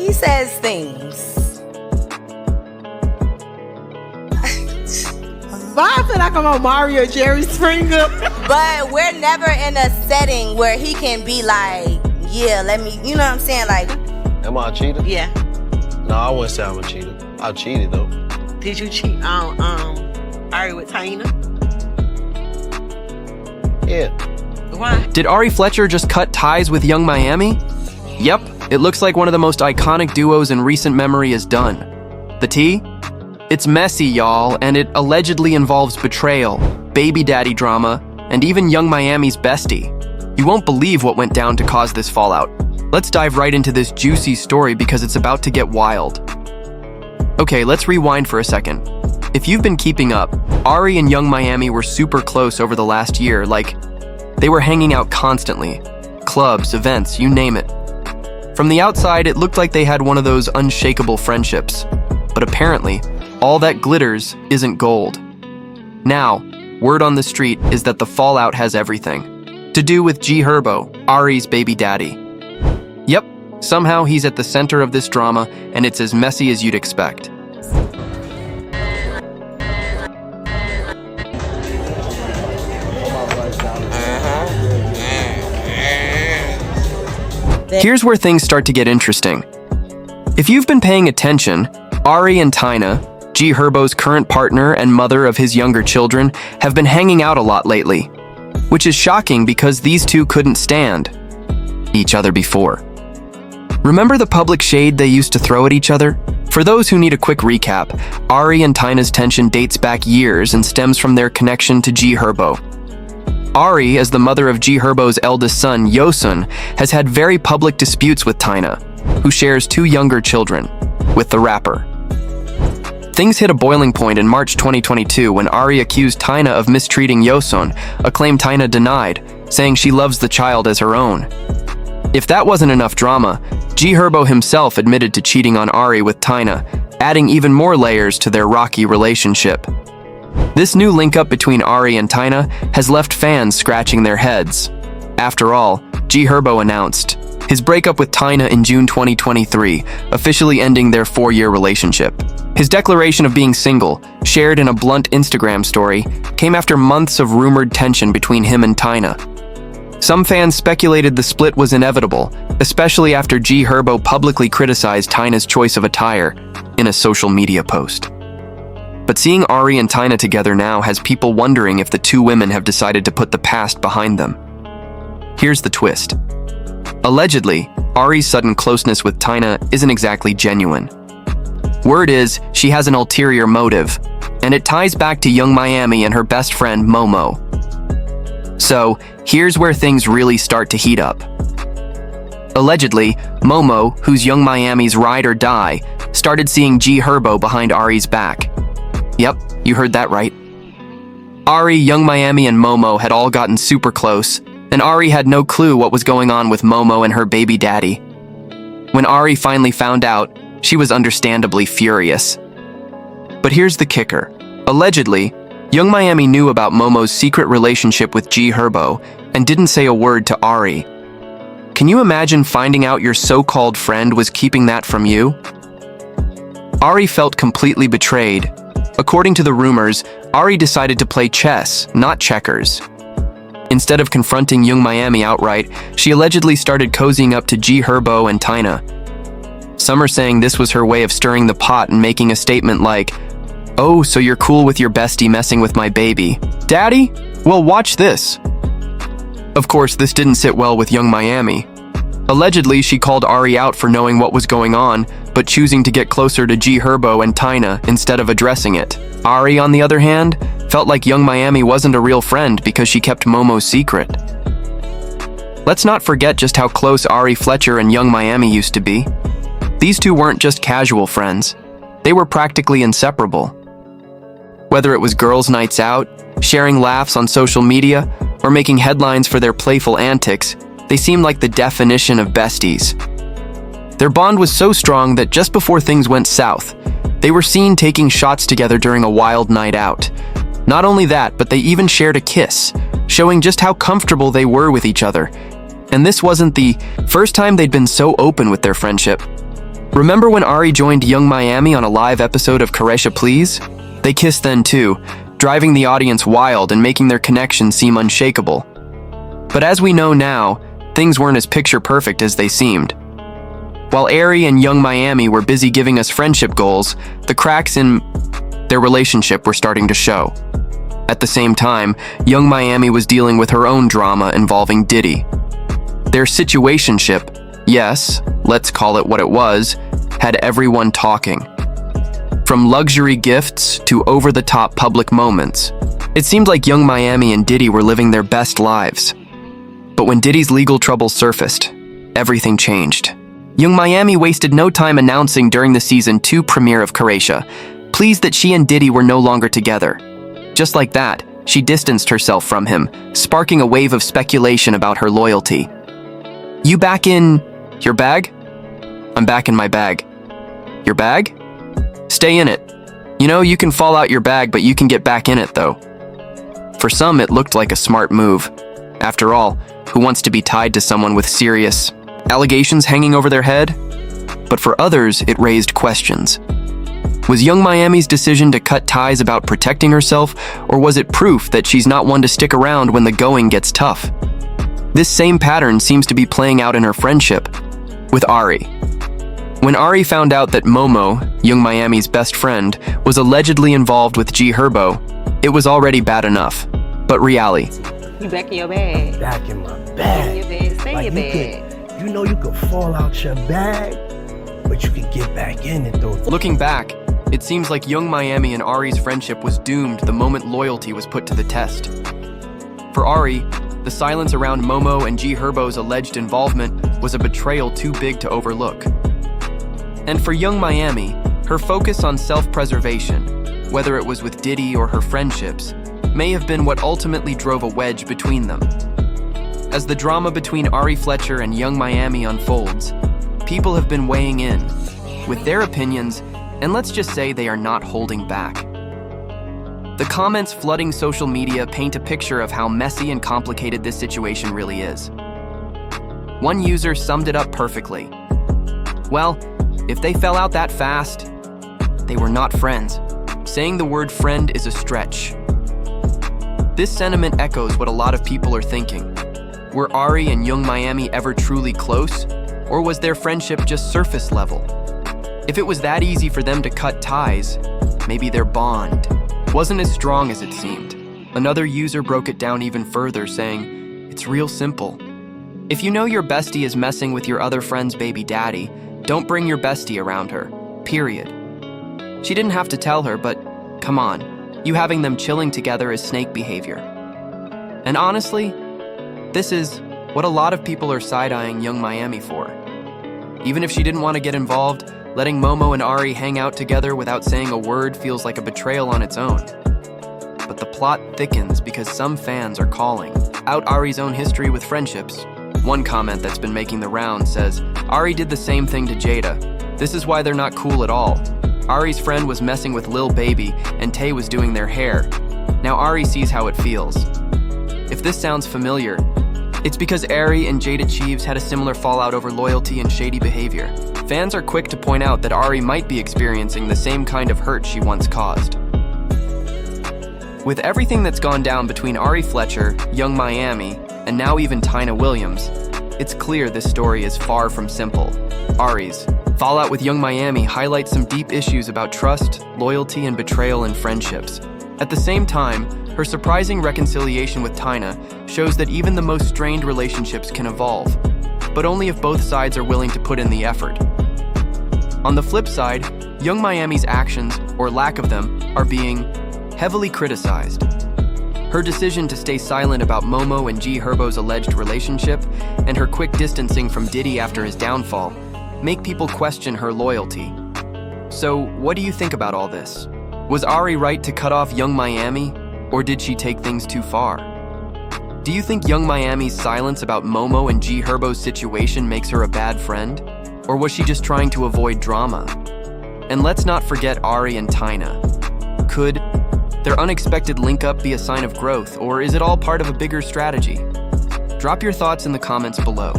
he says things. Why I feel like I'm on Mario Jerry Springer? But we're never in a setting where he can be like, yeah, let me, you know what I'm saying? Like, am I a cheater? Yeah. No, I wouldn't say I'm a cheater. I cheated though. Did you cheat on Ari with Taina? Yeah. Why? Did Ari Fletcher just cut ties with Young Miami? Yep, it looks like one of the most iconic duos in recent memory is done. The tea? It's messy, y'all, and it allegedly involves betrayal, baby daddy drama, and even Young Miami's bestie. You won't believe what went down to cause this fallout. Let's dive right into this juicy story because it's about to get wild. Okay, let's rewind for a second. If you've been keeping up, Ari and Young Miami were super close over the last year, like, they were hanging out constantly. Clubs, events, you name it. From the outside, it looked like they had one of those unshakable friendships. But apparently, all that glitters isn't gold. Now, word on the street is that the fallout has everything to do with G Herbo, Ari's baby daddy. Yep, somehow he's at the center of this drama, and it's as messy as you'd expect. Here's where things start to get interesting. If you've been paying attention, Ari and Taina, G Herbo's current partner and mother of his younger children, have been hanging out a lot lately, which is shocking because these two couldn't stand each other before. Remember the public shade they used to throw at each other? For those who need a quick recap, Ari and Taina's tension dates back years and stems from their connection to G Herbo. Ari, as the mother of G Herbo's eldest son, Yosun, has had very public disputes with Taina, who shares two younger children with the rapper. Things hit a boiling point in March 2022 when Ari accused Taina of mistreating Yosun, a claim Taina denied, saying she loves the child as her own. If that wasn't enough drama, G Herbo himself admitted to cheating on Ari with Taina, adding even more layers to their rocky relationship. This new link-up between Ari and Taina has left fans scratching their heads. After all, G Herbo announced his breakup with Taina in June 2023, officially ending their 4-year relationship. His declaration of being single, shared in a blunt Instagram story, came after months of rumored tension between him and Taina. Some fans speculated the split was inevitable, especially after G Herbo publicly criticized Taina's choice of attire in a social media post. But seeing Ari and Taina together now has people wondering if the two women have decided to put the past behind them. Here's the twist. Allegedly, Ari's sudden closeness with Taina isn't exactly genuine. Word is, she has an ulterior motive, and it ties back to Young Miami and her best friend, Momo. So, here's where things really start to heat up. Allegedly, Momo, who's Young Miami's ride or die, started seeing G Herbo behind Ari's back. Yep, you heard that right. Ari, Young Miami, and Momo had all gotten super close, and Ari had no clue what was going on with Momo and her baby daddy. When Ari finally found out, she was understandably furious. But here's the kicker. Allegedly, Young Miami knew about Momo's secret relationship with G Herbo and didn't say a word to Ari. Can you imagine finding out your so-called friend was keeping that from you? Ari felt completely betrayed. According to the rumors, Ari decided to play chess, not checkers. Instead of confronting Young Miami outright, she allegedly started cozying up to G Herbo and Taina. Some are saying this was her way of stirring the pot and making a statement like, "Oh, so you're cool with your bestie messing with my baby. Daddy? Well, watch this." Of course, this didn't sit well with Young Miami. Allegedly, she called Ari out for knowing what was going on, but choosing to get closer to G Herbo and Taina instead of addressing it. Ari, on the other hand, felt like Young Miami wasn't a real friend because she kept Momo's secret. Let's not forget just how close Ari Fletcher and Young Miami used to be. These two weren't just casual friends. They were practically inseparable. Whether it was girls' nights out, sharing laughs on social media, or making headlines for their playful antics, they seemed like the definition of besties. Their bond was so strong that just before things went south, they were seen taking shots together during a wild night out. Not only that, but they even shared a kiss, showing just how comfortable they were with each other. And this wasn't the first time they'd been so open with their friendship. Remember when Ari joined Young Miami on a live episode of Karesha Please? They kissed then too, driving the audience wild and making their connection seem unshakable. But as we know now, things weren't as picture perfect as they seemed. While Ari and Young Miami were busy giving us friendship goals, the cracks in their relationship were starting to show. At the same time, Young Miami was dealing with her own drama involving Diddy. Their situationship, yes, let's call it what it was, had everyone talking. From luxury gifts to over-the-top public moments, it seemed like Young Miami and Diddy were living their best lives. But when Diddy's legal troubles surfaced, everything changed. Young Miami wasted no time announcing during the season 2 premiere of Karesha, pleased that she and Diddy were no longer together. Just like that, she distanced herself from him, sparking a wave of speculation about her loyalty. You back in your bag? I'm back in my bag. Your bag? Stay in it. You know, you can fall out your bag, but you can get back in it, though. For some, it looked like a smart move. After all, who wants to be tied to someone with serious allegations hanging over their head? But for others, it raised questions. Was Young Miami's decision to cut ties about protecting herself, or was it proof that she's not one to stick around when the going gets tough? This same pattern seems to be playing out in her friendship with Ari. When Ari found out that Momo, Young Miami's best friend, was allegedly involved with G Herbo, it was already bad enough. But reality. You back in your bag. Back in my In bag. your bag. Stay in your bag. You know you could fall out your bag, but you could get back in it though. Looking back, it seems like Young Miami and Ari's friendship was doomed the moment loyalty was put to the test. For Ari, the silence around Momo and G Herbo's alleged involvement was a betrayal too big to overlook. And for Young Miami, her focus on self-preservation, whether it was with Diddy or her friendships, may have been what ultimately drove a wedge between them. As the drama between Ari Fletcher and Young Miami unfolds, people have been weighing in with their opinions, and let's just say they are not holding back. The comments flooding social media paint a picture of how messy and complicated this situation really is. One user summed it up perfectly. Well, if they fell out that fast, they were not friends. Saying the word friend is a stretch. This sentiment echoes what a lot of people are thinking. Were Ari and Young Miami ever truly close, or was their friendship just surface level? If it was that easy for them to cut ties, maybe their bond wasn't as strong as it seemed. Another user broke it down even further, saying, "It's real simple. If you know your bestie is messing with your other friend's baby daddy, don't bring your bestie around her, period." She didn't have to tell her, but come on, you having them chilling together is snake behavior. And honestly, this is what a lot of people are side-eyeing Young Miami for. Even if she didn't want to get involved, letting Momo and Ari hang out together without saying a word feels like a betrayal on its own. But the plot thickens because some fans are calling out Ari's own history with friendships. One comment that's been making the rounds says, Ari did the same thing to Jada. This is why they're not cool at all. Ari's friend was messing with Lil Baby and Tay was doing their hair. Now Ari sees how it feels. If this sounds familiar, it's because Ari and Jada Cheeves had a similar fallout over loyalty and shady behavior. Fans are quick to point out that Ari might be experiencing the same kind of hurt she once caused. With everything that's gone down between Ari Fletcher, Young Miami, and now even Tyna Williams, it's clear this story is far from simple. Ari's fallout with Young Miami highlights some deep issues about trust, loyalty, and betrayal in friendships. At the same time, her surprising reconciliation with Tyna shows that even the most strained relationships can evolve, but only if both sides are willing to put in the effort. On the flip side, Young Miami's actions, or lack of them, are being heavily criticized. Her decision to stay silent about Momo and G Herbo's alleged relationship, and her quick distancing from Diddy after his downfall, make people question her loyalty. So, what do you think about all this? Was Ari right to cut off Young Miami, or did she take things too far? Do you think Young Miami's silence about Momo and G Herbo's situation makes her a bad friend? Or was she just trying to avoid drama? And let's not forget Ari and Tyna. Could their unexpected link-up be a sign of growth, or is it all part of a bigger strategy? Drop your thoughts in the comments below.